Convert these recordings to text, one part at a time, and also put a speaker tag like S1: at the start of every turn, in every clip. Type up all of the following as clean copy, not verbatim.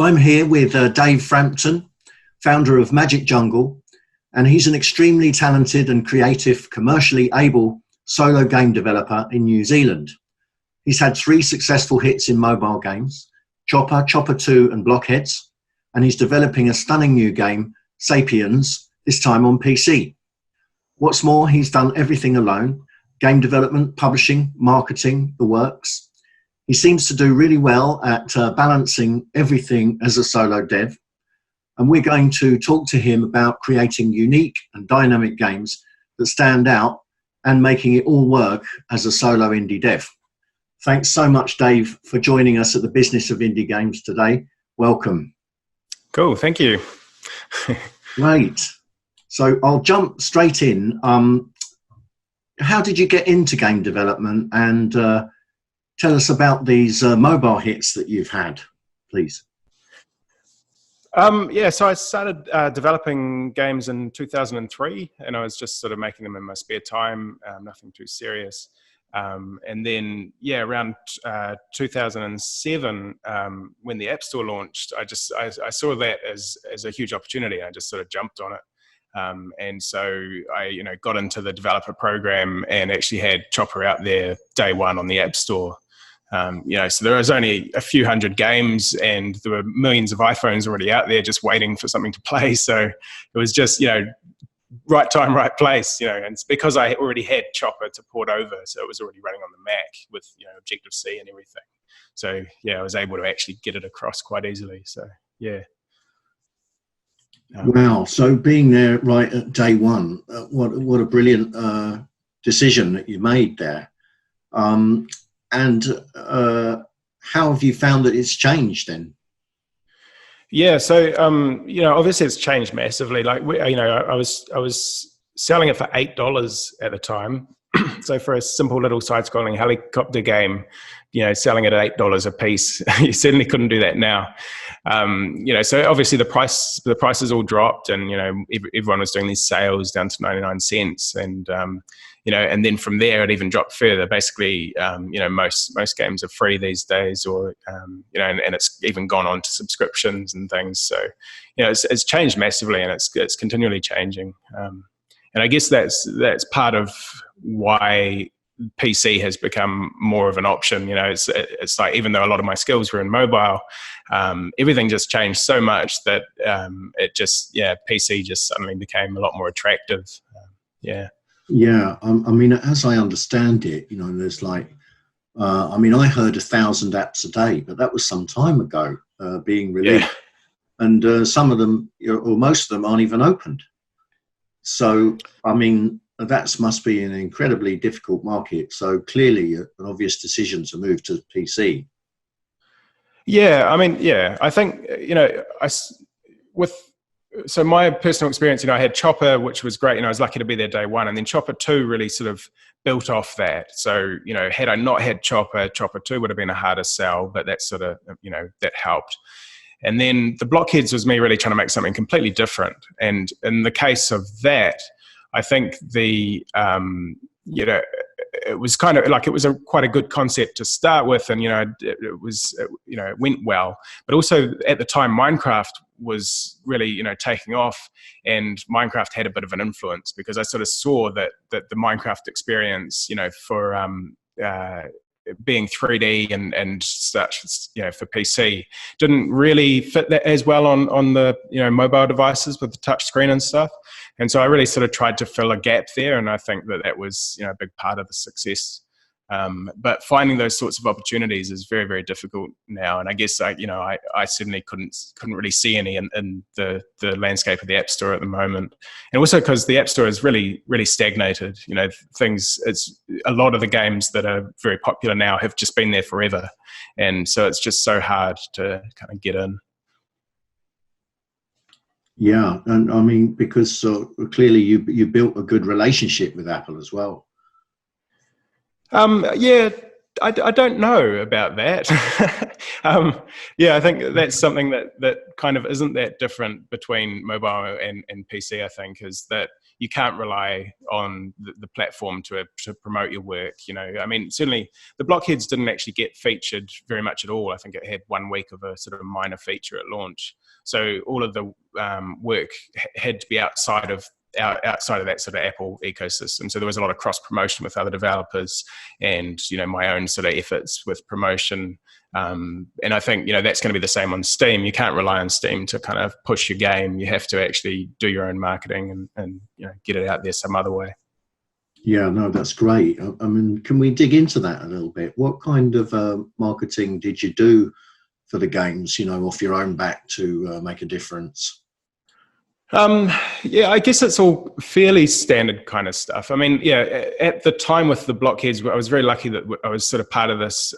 S1: I'm here with Dave Frampton, founder of Majic Jungle, and he's an extremely talented and creative, commercially able solo game developer in New Zealand. He's had 3 successful hits in mobile games, Chopper, Chopper 2 and Blockheads, and he's developing a stunning new game, Sapience, this time on PC. What's more, he's done everything alone, game development, publishing, marketing, the works. He seems to do really well at balancing everything as a solo dev. And we're going to talk to him about creating unique and dynamic games that stand out and making it all work as a solo indie dev. Thanks so much, Dave, for joining us at the Business of Indie Games today. Welcome.
S2: Cool, thank you.
S1: Great. So I'll jump straight in. How did you get into game development, and tell us about these mobile hits that you've had, please.
S2: So I started developing games in 2003, and I was just sort of making them in my spare time, nothing too serious. And then, around 2007, when the App Store launched, I saw that as a huge opportunity. I just sort of jumped on it. And so I, got into the developer program and actually had Chopper out there day one on the App Store. So there was only a few hundred games and there were millions of iPhones already out there just waiting for something to play. So it was just, right time, right place, and it's because I already had Chopper to port over. So it was already running on the Mac with, Objective-C and everything. So I was able to actually get it across quite easily. So,
S1: Wow. So being there right at day one, what a brilliant decision that you made there. And how have you found that it's changed then?
S2: So obviously it's changed massively. Like I was selling it for $8 at the time. So for a simple little side-scrolling helicopter game, selling it at $8 a piece, you certainly couldn't do that now. So obviously the prices all dropped, and everyone was doing these sales down to 99 cents, and and then from there it even dropped further. Basically, most games are free these days, or and it's even gone on to subscriptions and things. So it's changed massively, and it's continually changing. And I guess that's part of why PC has become more of an option. It's like, even though a lot of my skills were in mobile, everything just changed so much that PC just suddenly became a lot more attractive.
S1: I mean, as I understand it, there's like, I heard 1,000 apps a day, but that was some time ago being released. And some of them, or most of them, aren't even opened. So, that must be an incredibly difficult market. So clearly an obvious decision to move to PC.
S2: I think, so my personal experience, I had Chopper, which was great. I was lucky to be there day one, and then Chopper 2 really sort of built off that. So, had I not had Chopper 2 would have been a harder sell, but that sort of, that helped. And then the Blockheads was me really trying to make something completely different. And in the case of that, I think it was kind of like, it was quite a good concept to start with, and it went well. But also at the time, Minecraft was really taking off, and Minecraft had a bit of an influence, because I sort of saw that the Minecraft experience, for being 3D and such, for PC, didn't really fit that as well on the mobile devices with the touch screen and stuff. And so I really sort of tried to fill a gap there, and I think that was a big part of the success. But finding those sorts of opportunities is very, very difficult now. And I guess I certainly couldn't really see any in the landscape of the App Store at the moment. And also because the App Store is really, really stagnated. It's a lot of the games that are very popular now have just been there forever. And so it's just so hard to kind of get in.
S1: Yeah, and because clearly you built a good relationship with Apple as well.
S2: I don't know about that. Yeah, I think that's something that kind of isn't that different between mobile and PC, I think, is that you can't rely on the platform to promote your work. I mean, certainly the blockheads didn't actually get featured very much at all. I think it had 1 week of a sort of minor feature at launch. So all of the work had to be outside of that sort of Apple ecosystem. So there was a lot of cross promotion with other developers, and my own sort of efforts with promotion. And I think that's going to be the same on Steam. You can't rely on Steam to kind of push your game. You have to actually do your own marketing and get it out there some other way.
S1: Yeah, no, that's great. I mean, can we dig into that a little bit? What kind of marketing did you do for the games, off your own back to make a difference?
S2: Yeah, I guess it's all fairly standard kind of stuff. I mean, yeah, at the time with the blockheads, I was very lucky that I was sort of part of this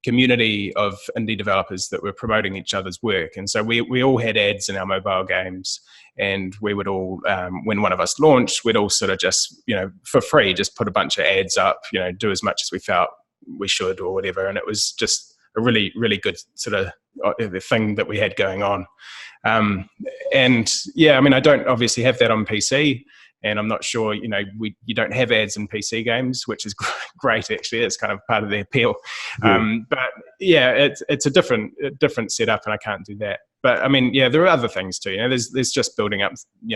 S2: community of indie developers that were promoting each other's work. And so we all had ads in our mobile games, and we would all, when one of us launched, we'd all sort of just, for free, just put a bunch of ads up, do as much as we felt we should or whatever. And it was just a really, really good sort of thing that we had going on. And yeah, I mean, I don't obviously have that on PC, and I'm not sure, you don't have ads in PC games, which is great. Actually, it's kind of part of the appeal. Yeah. But yeah, it's a different setup, and I can't do that. But I mean, yeah, there are other things too. There's just building up,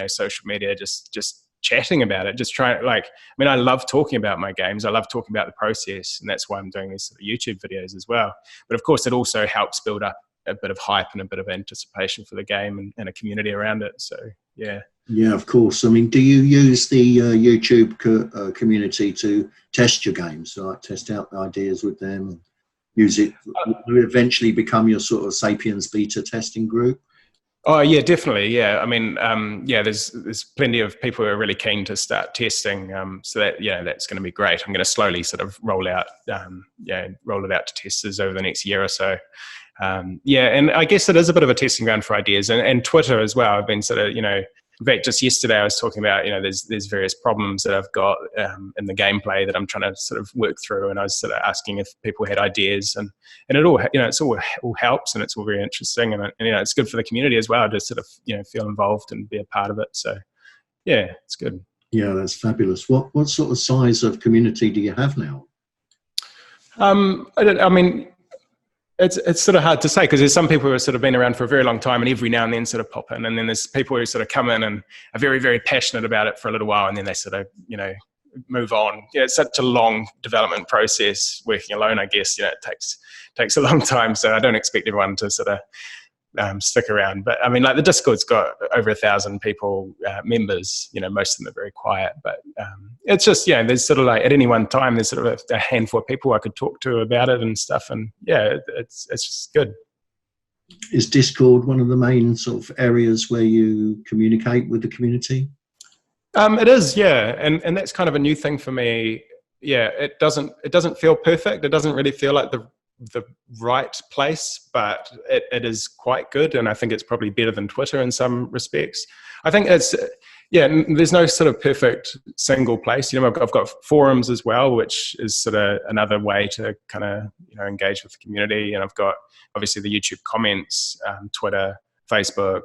S2: social media, just chatting about it, just trying. I mean, I love talking about my games. I love talking about the process, and that's why I'm doing these sort of YouTube videos as well. But of course, it also helps build up a bit of hype and a bit of anticipation for the game and a community around it. So yeah.
S1: Yeah, of course. I mean, do you use the YouTube community to test your games, like test out the ideas with them, and use it? Will it eventually become your sort of Sapience beta testing group?
S2: Oh yeah, definitely. Yeah, I mean, yeah, there's plenty of people who are really keen to start testing. So that's going to be great. I'm going to slowly sort of roll it out to testers over the next year or so. Yeah, and I guess it is a bit of a testing ground for ideas, and Twitter as well. I've been sort of, in fact, just yesterday I was talking about, there's various problems that I've got in the gameplay that I'm trying to sort of work through, and I was sort of asking if people had ideas, and it all, it's all helps, and it's all very interesting, and it's good for the community as well to sort of, feel involved and be a part of it. So yeah, it's good.
S1: Yeah, that's fabulous. What sort of size of community do you have now?
S2: I mean, it's sort of hard to say, because there's some people who have sort of been around for a very long time and every now and then sort of pop in, and then there's people who sort of come in and are very, very passionate about it for a little while, and then they sort of, move on. It's such a long development process working alone, I guess. It takes a long time, so I don't expect everyone to sort of stick around. But I mean, the Discord's got over 1,000 people, members. Most of them are very quiet, but it's just, there's sort of at any one time there's sort of a handful of people I could talk to about it and stuff, and yeah, it's just good.
S1: Is Discord one of the main sort of areas where you communicate with the community?
S2: It is, yeah, and that's kind of a new thing for me. Yeah, it doesn't feel perfect. It doesn't really feel like the right place, but it is quite good, and I think it's probably better than Twitter in some respects. I think there's no sort of perfect single place. I've got forums as well, which is sort of another way to kind of engage with the community, and I've got obviously the YouTube comments, Twitter, Facebook,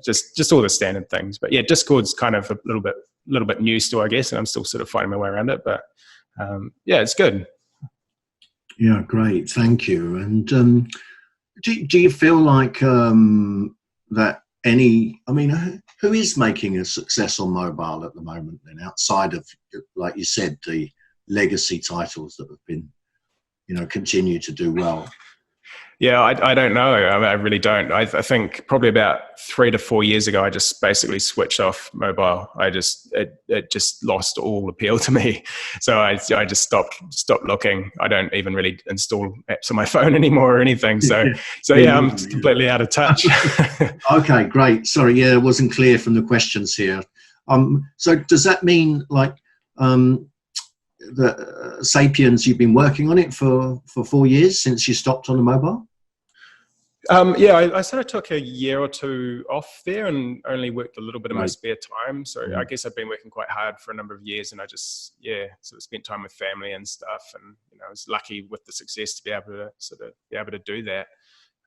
S2: just all the standard things. But yeah, Discord's kind of a little bit new still, I guess, and I'm still sort of finding my way around it, but yeah, it's good.
S1: Yeah, great. Thank you. And do you feel like that who is making a success on mobile at the moment then, outside of, like you said, the legacy titles that have been, continue to do well?
S2: Yeah, I don't know. I really don't. I think probably about 3 to 4 years ago, I just basically switched off mobile. It just lost all appeal to me. So I just stopped looking. I don't even really install apps on my phone anymore or anything. So yeah, I'm completely out of touch.
S1: Okay, great. Sorry, yeah, it wasn't clear from the questions here. So does that mean the Sapience, you've been working on it for 4 years since you stopped on the mobile?
S2: Yeah, I sort of took a year or two off there and only worked a little bit in my spare time. So I guess I've been working quite hard for a number of years, and I just, sort of spent time with family and stuff. And, I was lucky with the success to be able to do that.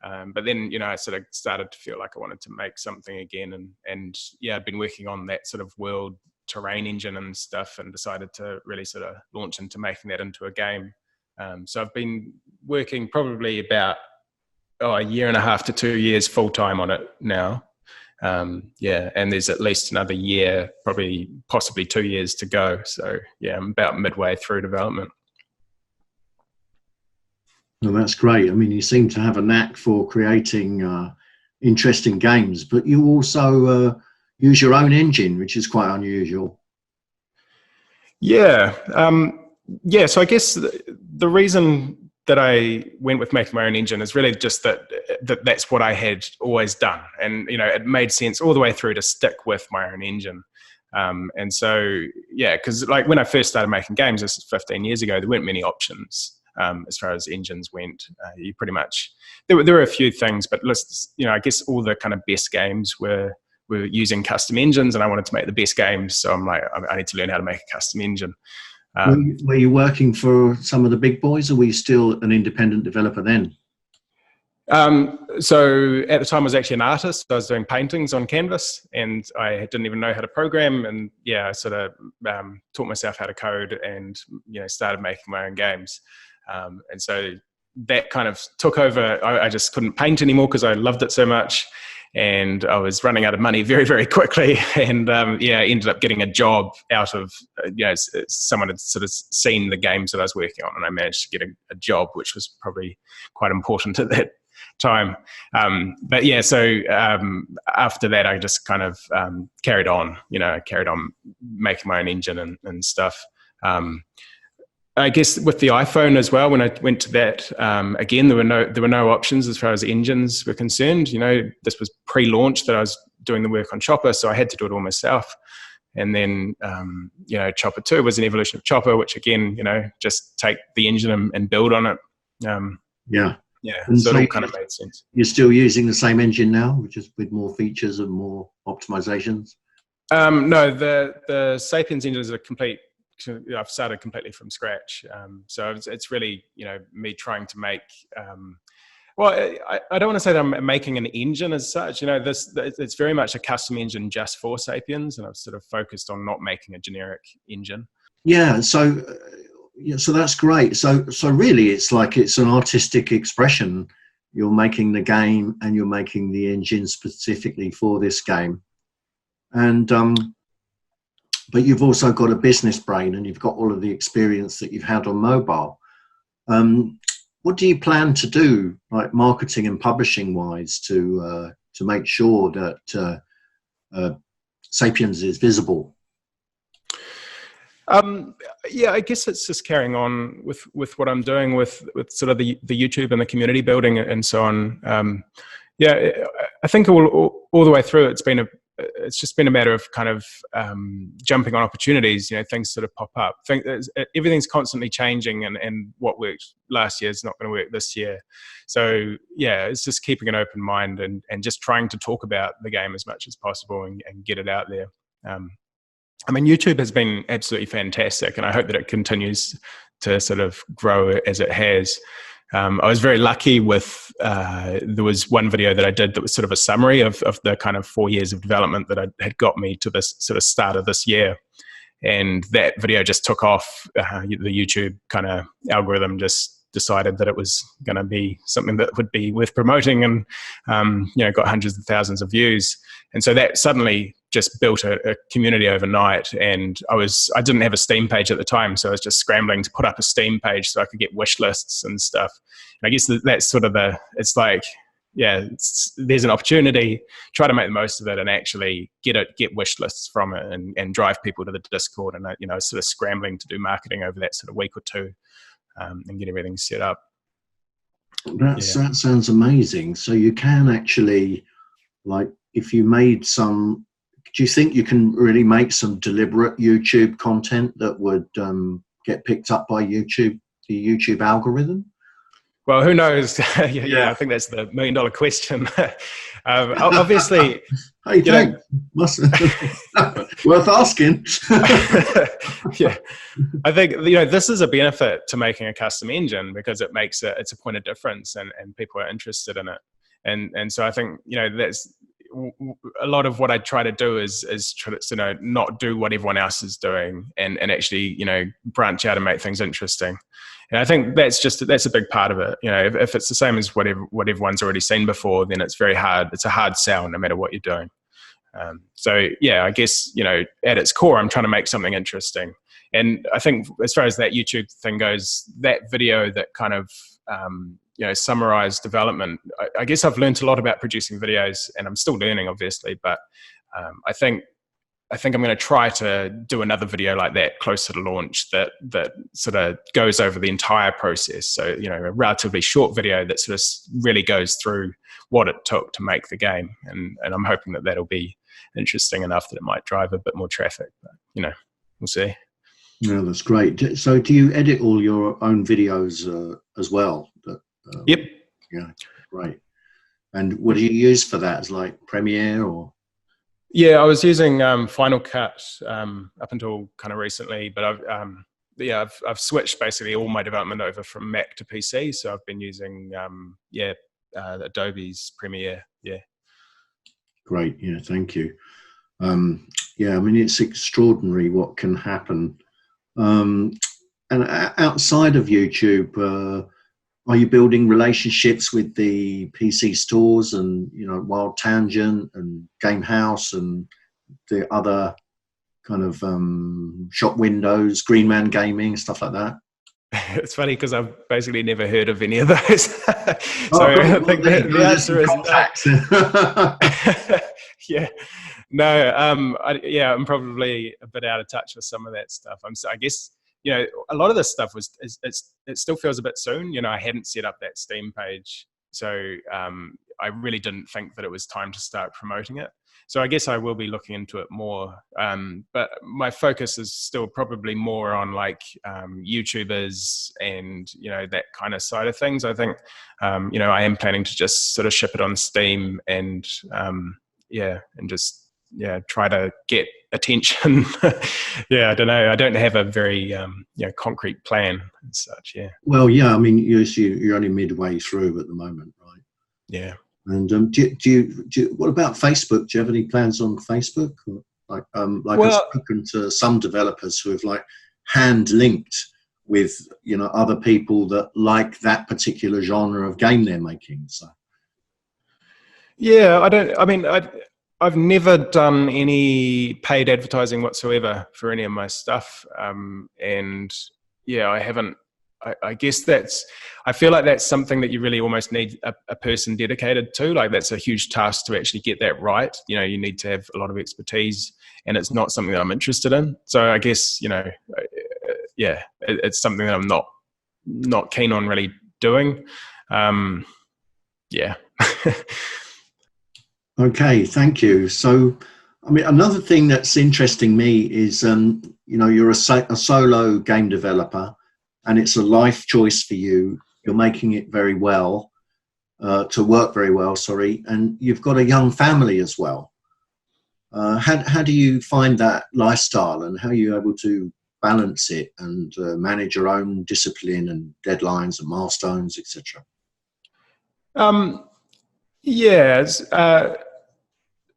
S2: But then, I sort of started to feel like I wanted to make something again. And I'd been working on that sort of world terrain engine and stuff, and decided to really sort of launch into making that into a game. So I've been working probably about a year and a half to 2 years full time on it now. And there's at least another year, possibly 2 years to go. So I'm about midway through development.
S1: Well, that's great. I mean, you seem to have a knack for creating interesting games, but you also use your own engine, which is quite unusual.
S2: Yeah. So I guess the reason that I went with making my own engine is really just that's what I had always done. And, it made sense all the way through to stick with my own engine. And so, because like when I first started making games, this is 15 years ago, there weren't many options as far as engines went. You pretty much, there were a few things, but I guess all the kind of best games were using custom engines, and I wanted to make the best games. So I'm like, I need to learn how to make a custom engine.
S1: Were you working for some of the big boys, or were you still an independent developer then?
S2: So at the time I was actually an artist. I was doing paintings on canvas, and I didn't even know how to program. And I sort of taught myself how to code, and started making my own games. And so that kind of took over. I just couldn't paint anymore because I loved it so much. And I was running out of money very, very quickly, and ended up getting a job out of someone had sort of seen the games that I was working on, and I managed to get a job, which was probably quite important at that time. So after that, I just kind of carried on making my own engine and stuff. I guess with the iPhone as well, when I went to that, again, there were no options as far as engines were concerned. This was pre-launch that I was doing the work on Chopper, so I had to do it all myself. And then, Chopper 2 was an evolution of Chopper, which again, just take the engine and build on it.
S1: And
S2: so it all kind of made sense.
S1: You're still using the same engine now, which is with more features and more optimizations?
S2: No, the Sapience Engine is I've started completely from scratch. So it's really, me trying to make, I don't want to say that I'm making an engine as such. It's very much a custom engine just for Sapiens, and I've sort of focused on not making a generic engine.
S1: Yeah, so that's great. So really, it's an artistic expression. You're making the game, and you're making the engine specifically for this game, and but you've also got a business brain, and you've got all of the experience that you've had on mobile. What do you plan to do, like marketing and publishing wise, to make sure that Sapiens is visible?
S2: I guess it's just carrying on with what I'm doing with sort of the YouTube and the community building and so on. I think all the way through, it's just been a matter of kind of jumping on opportunities. Things sort of pop up. Everything's constantly changing, and what worked last year is not going to work this year. So it's just keeping an open mind and just trying to talk about the game as much as possible and get it out there. YouTube has been absolutely fantastic, and I hope that it continues to sort of grow as it has. I was very lucky with, there was one video that I did that was sort of a summary of the kind of 4 years of development that had got me to this sort of start of this year. And that video just took off. The YouTube kind of algorithm just decided that it was going to be something that would be worth promoting, and got hundreds of thousands of views. And so that suddenly just built a community overnight. And I didn't have a Steam page at the time, so I was just scrambling to put up a Steam page so I could get wish lists and stuff. And I guess that's sort of it's like, there's an opportunity, try to make the most of it and actually get wish lists from it and drive people to the Discord. And sort of scrambling to do marketing over that sort of week or two. And get everything set up.
S1: That sounds amazing. So you can actually, like, if you made some, do you think you can really make some deliberate YouTube content that would get picked up by YouTube, the YouTube algorithm?
S2: Well, who knows? Yeah, I think that's the $1 million question. Obviously,
S1: hey, thanks. Worth asking.
S2: Yeah, I think this is a benefit to making a custom engine because it makes it's a point of difference, and people are interested in it, and so I think that's a lot of what I try to do is try to not do what everyone else is doing, and actually branch out and make things interesting. And I think that's a big part of it. If it's the same as what everyone's already seen before, then it's very hard. It's a hard sell no matter what you're doing. So yeah, I guess at its core, I'm trying to make something interesting. And I think as far as that YouTube thing goes, that video that kind of summarized development, I guess I've learned a lot about producing videos, and I'm still learning, obviously. But I think I'm going to try to do another video like that closer to launch that sort of goes over the entire process. So, a relatively short video that sort of really goes through what it took to make the game. And I'm hoping that that'll be interesting enough that it might drive a bit more traffic. But, we'll see.
S1: Yeah, that's great. So do you edit all your own videos as well?
S2: Yep.
S1: Yeah, great. And what do you use for that? Is like Premiere or?
S2: Yeah, I was using Final Cut up until kind of recently, but I've switched basically all my development over from Mac to PC. So I've been using Adobe's Premiere. Yeah.
S1: Great. Yeah, thank you. Yeah, I mean, it's extraordinary what can happen. And outside of YouTube, are you building relationships with the PC stores and, Wild Tangent and Game House and the other kind of shop windows, Green Man Gaming, stuff like that?
S2: It's funny because I've basically never heard of any of those. So I think the answer is no. Yeah. No, I'm probably a bit out of touch with some of that stuff. I guess, a lot of this stuff it still feels a bit soon. I hadn't set up that Steam page. So I really didn't think that it was time to start promoting it. So I guess I will be looking into it more. But my focus is still probably more on like YouTubers and, that kind of side of things. I think, I am planning to just sort of ship it on Steam and try to get attention. I don't know. I don't have a very concrete plan and such. Yeah.
S1: Well, yeah. I mean, you're only midway through at the moment, right?
S2: Yeah.
S1: And do you what about Facebook? Do you have any plans on Facebook? Or I've spoken to some developers who have hand linked with other people that like that particular genre of game they're making. So.
S2: Yeah, I've never done any paid advertising whatsoever for any of my stuff. And yeah, I haven't, I guess I feel like that's something that you really almost need a person dedicated to. Like that's a huge task to actually get that right. You need to have a lot of expertise, and it's not something that I'm interested in. So I guess, it's something that I'm not keen on really doing. Yeah.
S1: Okay, thank you. So, I mean, another thing that's interesting me is, you're a solo game developer, and it's a life choice for you. You're making it very well, to work very well, sorry, and you've got a young family as well. How do you find that lifestyle, and how are you able to balance it and manage your own discipline and deadlines and milestones, etc.?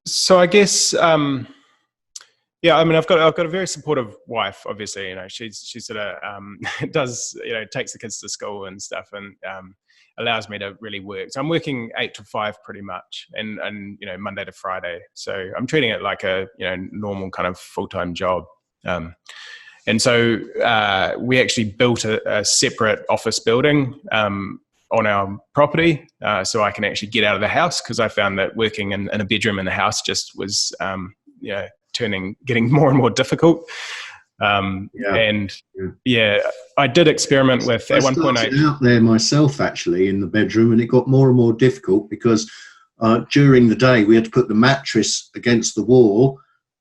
S2: So I guess, I've got a very supportive wife, obviously. She sort of does, takes the kids to school and stuff, and allows me to really work. So I'm working 8 to 5 pretty much, and Monday to Friday. So I'm treating it like a normal kind of full-time job. And so we actually built a separate office building on our property, so I can actually get out of the house, because I found that working in a bedroom in the house just was, getting more and more difficult. I did experiment with at one point. I started
S1: out there myself actually in the bedroom, and it got more and more difficult because during the day we had to put the mattress against the wall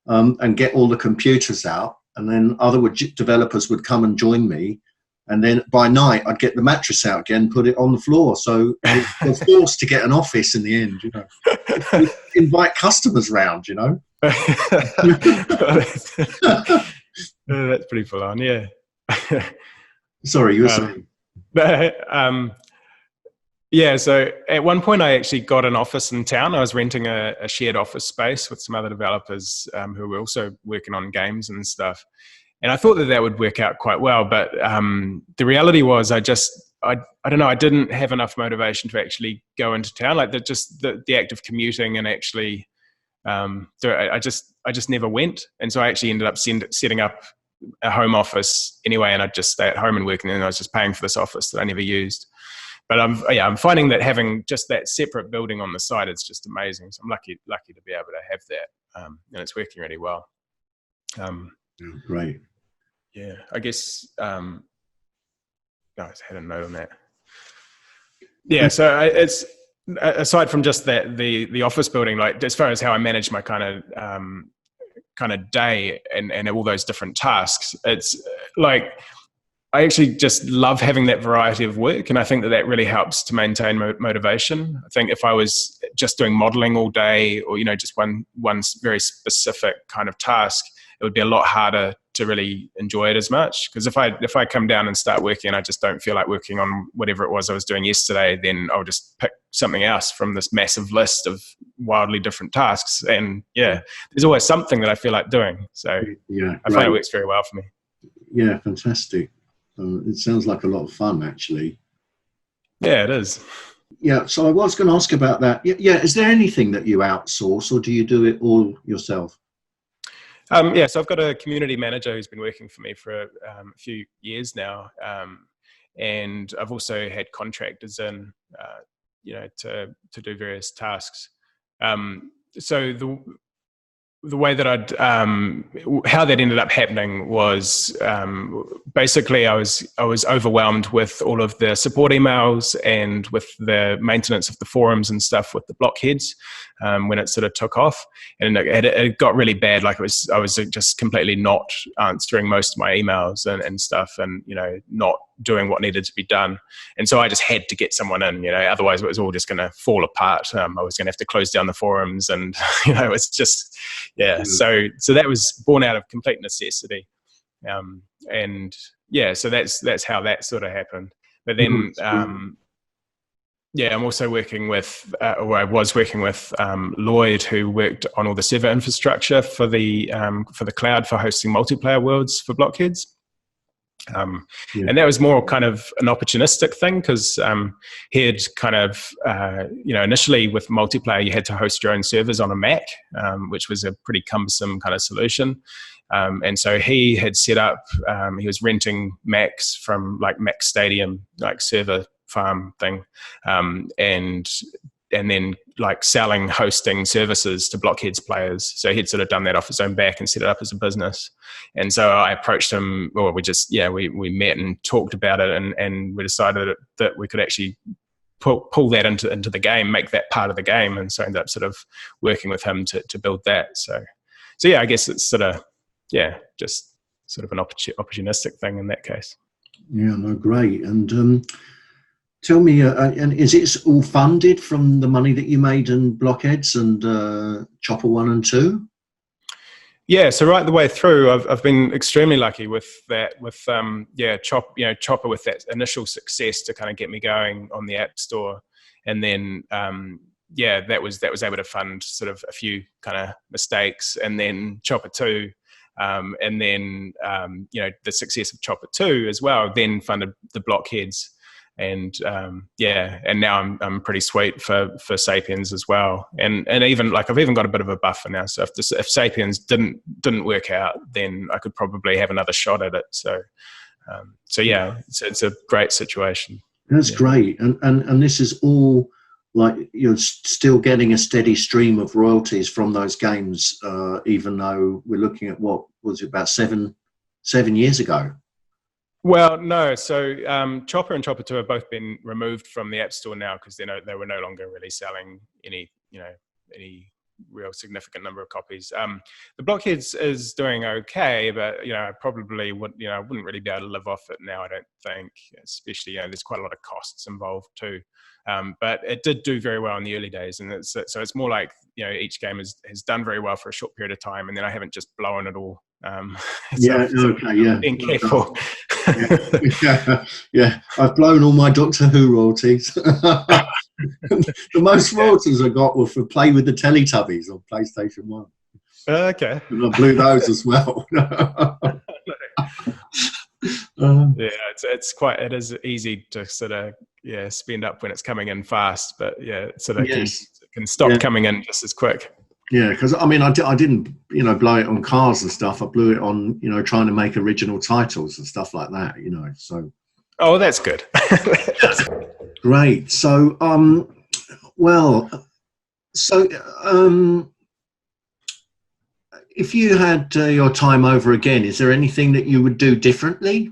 S1: and get all the computers out, and then other developers would come and join me. And then by night, I'd get the mattress out again, put it on the floor. So I was forced to get an office in the end, you know. Invite customers round, you know.
S2: That's pretty full on, yeah.
S1: Sorry, you were saying.
S2: Yeah, so at one point I actually got an office in town. I was renting a shared office space with some other developers who were also working on games and stuff. And I thought that would work out quite well, but the reality was I don't know, I didn't have enough motivation to actually go into town. Like the act of commuting and actually, I just never went. And so I actually ended up setting up a home office anyway, and I'd just stay at home and work, and then I was just paying for this office that I never used. But I'm finding that having just that separate building on the side is just amazing. So I'm lucky to be able to have that, and it's working really well.
S1: Great.
S2: Yeah, I guess. I had a note on that. Yeah, so it's aside from just that the office building, like as far as how I manage my kind of day and all those different tasks, it's like I actually just love having that variety of work, and I think that really helps to maintain motivation. I think if I was just doing modeling all day, or just one very specific kind of task, it would be a lot harder to really enjoy it as much. Because if I come down and start working and I just don't feel like working on whatever it was I was doing yesterday, then I'll just pick something else from this massive list of wildly different tasks. And there's always something that I feel like doing. So I find it works very well for me.
S1: Yeah, fantastic. It sounds like a lot of fun, actually.
S2: Yeah, it is.
S1: Yeah, so I was going to ask about that. Yeah, is there anything that you outsource, or do you do it all yourself?
S2: So I've got a community manager who's been working for me for a few years now, and I've also had contractors in, to do various tasks. So the way that how that ended up happening was basically I was overwhelmed with all of the support emails and with the maintenance of the forums and stuff with the blockheads when it sort of took off, and it got really bad. Like I was just completely not answering most of my emails and stuff, and not doing what needed to be done. And so I just had to get someone in, otherwise it was all just going to fall apart. I was going to have to close down the forums, and it's just so that was born out of complete necessity. So that's how that sort of happened. But then I'm also working with, or I was working with Lloyd, who worked on all the server infrastructure for the cloud for hosting multiplayer worlds for blockheads. And that was more kind of an opportunistic thing, because he had kind of, initially with multiplayer, you had to host your own servers on a Mac, which was a pretty cumbersome kind of solution. And so he had set up, he was renting Macs from like Mac Stadium, like server farm thing, and then like selling hosting services to Blockheads players. So he'd sort of done that off his own back and set it up as a business. And so I approached him, or we met and talked about it, and we decided that we could actually pull that into the game, make that part of the game. And so I ended up sort of working with him to build that. So I guess it's sort of, just sort of an opportunistic thing in that case.
S1: Yeah, no, great. And tell me, and is it all funded from the money that you made in Blockheads and Chopper 1 and 2?
S2: Yeah, so right the way through, I've been extremely lucky with that. With Chopper with that initial success to kind of get me going on the App Store, and then that was able to fund sort of a few kind of mistakes, and then Chopper 2. And then the success of Chopper 2 as well then funded the Blockheads, and and now I'm pretty sweet for Sapiens as well, and even like I've even got a bit of a buffer now. So if Sapiens didn't work out, then I could probably have another shot at it. So it's a great situation.
S1: That's great, and this is all like you're still getting a steady stream of royalties from those games, even though we're looking at what was it, about seven years ago.
S2: Well, no. So Chopper and Chopper 2 have both been removed from the App Store now, because they were no longer really selling any real significant number of copies. The Blockheads is doing okay, but I probably would, I wouldn't really be able to live off it now, I don't think, especially, there's quite a lot of costs involved too. But it did do very well in the early days, and so it's more like, each game has done very well for a short period of time, and then I haven't just blown it all. Being careful.
S1: I've blown all my Doctor Who royalties. The most royalties I got were for Play with the Teletubbies on PlayStation 1.
S2: Okay.
S1: And I blew those as well.
S2: It is easy to sort of spend up when it's coming in fast, but it sort of can stop coming in just as quick.
S1: Yeah, because I didn't blow it on cars and stuff. I blew it on trying to make original titles and stuff like that. So. Oh,
S2: that's good.
S1: Great. So if you had your time over again, is there anything that you would do differently?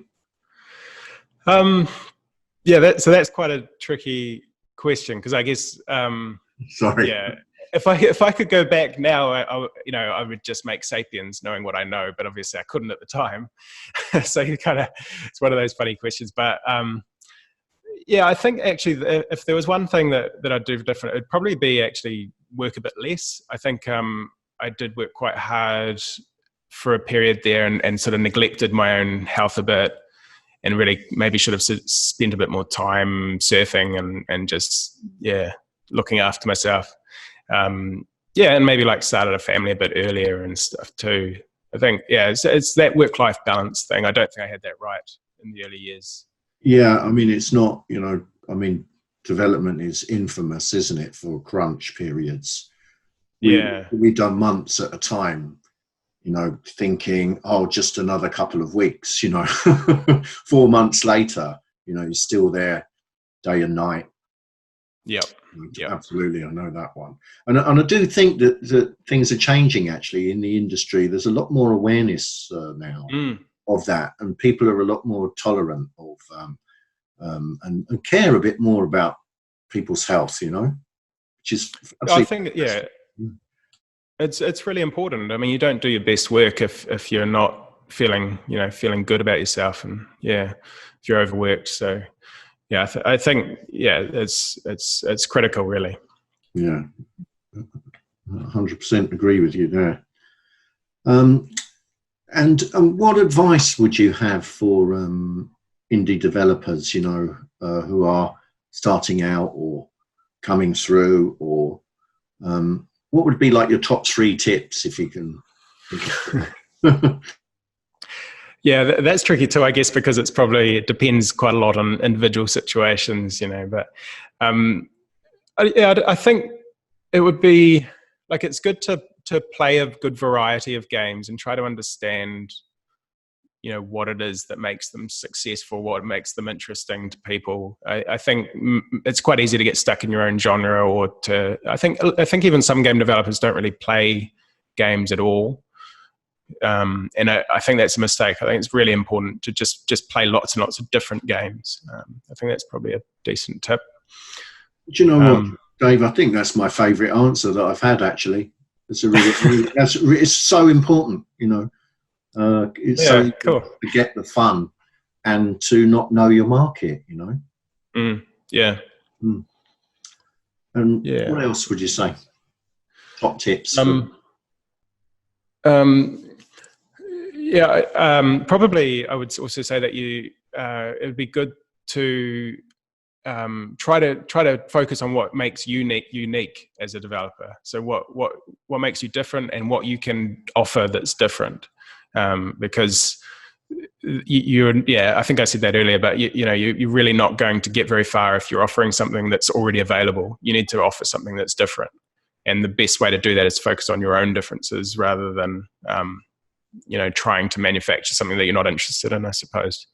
S2: That's quite a tricky question, because I guess
S1: sorry.
S2: Yeah. If I could go back now, I would just make Sapiens, knowing what I know, but obviously I couldn't at the time. So it's one of those funny questions. But I think actually, if there was one thing that I'd do different, it'd probably be actually work a bit less. I think I did work quite hard for a period there, and sort of neglected my own health a bit, and really maybe should have spent a bit more time surfing and just looking after myself. And maybe started a family a bit earlier and stuff too. I think, it's that work-life balance thing. I don't think I had that right in the early years.
S1: Yeah, it's not, development is infamous, isn't it, for crunch periods. We've done months at a time, thinking, just another couple of weeks, 4 months later, you're still there day and night.
S2: Yep.
S1: Absolutely, I know that one. And I do think that things are changing actually in the industry. There's a lot more awareness now of that, and people are a lot more tolerant of and care a bit more about people's health, which is
S2: I think it's really important. You don't do your best work if you're not feeling good about yourself, and if you're overworked. So I think it's critical, really.
S1: Yeah, 100% agree with you there. And what advice would you have for indie developers, who are starting out or coming through, or what would be like your top 3 tips, if you can?
S2: Yeah, that's tricky too, I guess, because it depends quite a lot on individual situations, But I think it would be it's good to play a good variety of games and try to understand, what it is that makes them successful, what makes them interesting to people. I think it's quite easy to get stuck in your own genre, or I think even some game developers don't really play games at all. And I think that's a mistake. I think it's really important to just play lots and lots of different games. I think that's probably a decent tip.
S1: Do you know what, Dave? I think that's my favourite answer that I've had, actually. It's it's so important, It's so cool to get the fun and to not know your market, And what else would you say? Top tips?
S2: Probably I would also say that it would be good to try to focus on what makes you unique as a developer. So what makes you different, and what you can offer that's different. Because I think I said that earlier, but you're really not going to get very far if you're offering something that's already available. You need to offer something that's different. And the best way to do that is focus on your own differences rather than, trying to manufacture something that you're not interested in, I suppose.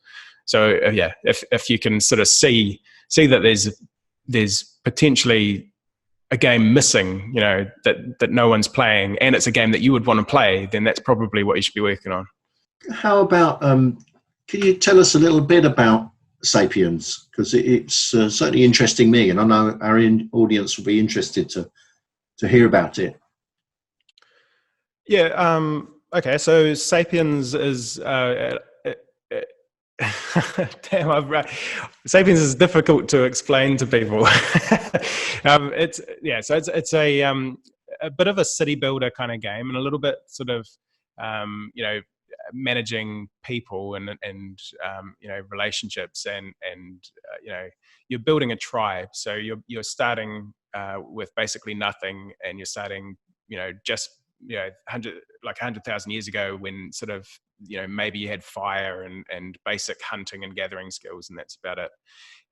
S2: So if you can sort of see that there's potentially a game missing, that no one's playing, and it's a game that you would want to play, then that's probably what you should be working on.
S1: How about, can you tell us a little bit about Sapiens? Because it's certainly interesting me, and I know our audience will be interested to hear about it.
S2: Yeah. Okay. So Sapiens is damn. Sapiens is difficult to explain to people. It's yeah. So it's a bit of a city builder kind of game, and a little bit sort of you know, managing people and you know, relationships and you know, you're building a tribe. So you're starting with basically nothing, and you're starting, you know, just, you know, 100,000 years ago, when sort of, you know, maybe you had fire and basic hunting and gathering skills, and that's about it.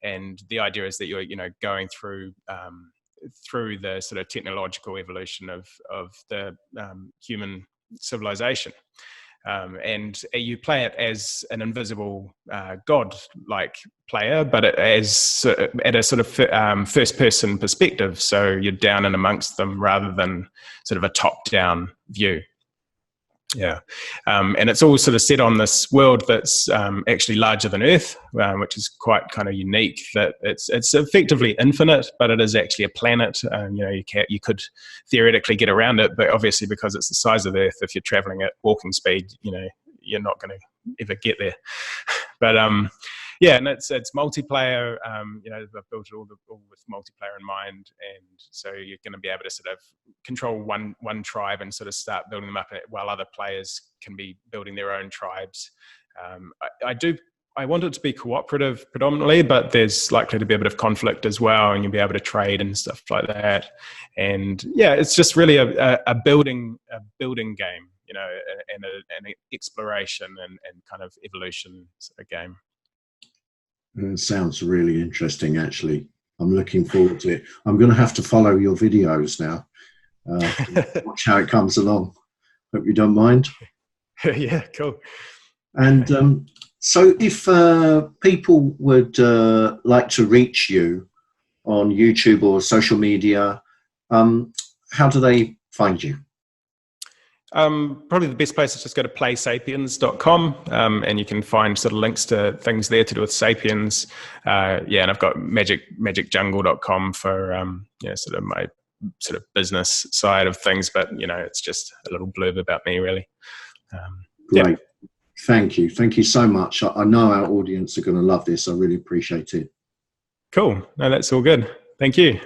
S2: And the idea is that you're, you know, going through through the sort of technological evolution of the human civilization. And you play it as an invisible god-like player, but as at a sort of first-person perspective. So you're down and amongst them rather than sort of a top-down view. Yeah, and it's all sort of set on this world that's actually larger than Earth, which is quite kind of unique. That it's effectively infinite, but it is actually a planet. You know, you could theoretically get around it, but obviously because it's the size of Earth, if you're traveling at walking speed, you know, you're not going to ever get there. But yeah, and it's multiplayer. You know, they've built it all with multiplayer in mind, and so you're going to be able to sort of control one tribe and sort of start building them up, while other players can be building their own tribes. I want it to be cooperative predominantly, but there's likely to be a bit of conflict as well, and you'll be able to trade and stuff like that. And yeah, it's just really a building game, you know, and an exploration and kind of evolution sort of game.
S1: It sounds really interesting, actually. I'm looking forward to it. I'm going to have to follow your videos now. Watch how it comes along. Hope you don't mind.
S2: Yeah, cool.
S1: And so if people would like to reach you on YouTube or social media, how do they find you?
S2: Probably the best place is just go to playsapiens.com, and you can find sort of links to things there to do with Sapiens. Yeah, and I've got magicjungle.com for you know, sort of my sort of business side of things, but you know, it's just a little blurb about me, really.
S1: Great.
S2: Yeah.
S1: Thank you so much. I know our audience are going to love this. I really appreciate it.
S2: Cool. No, that's all good. Thank you.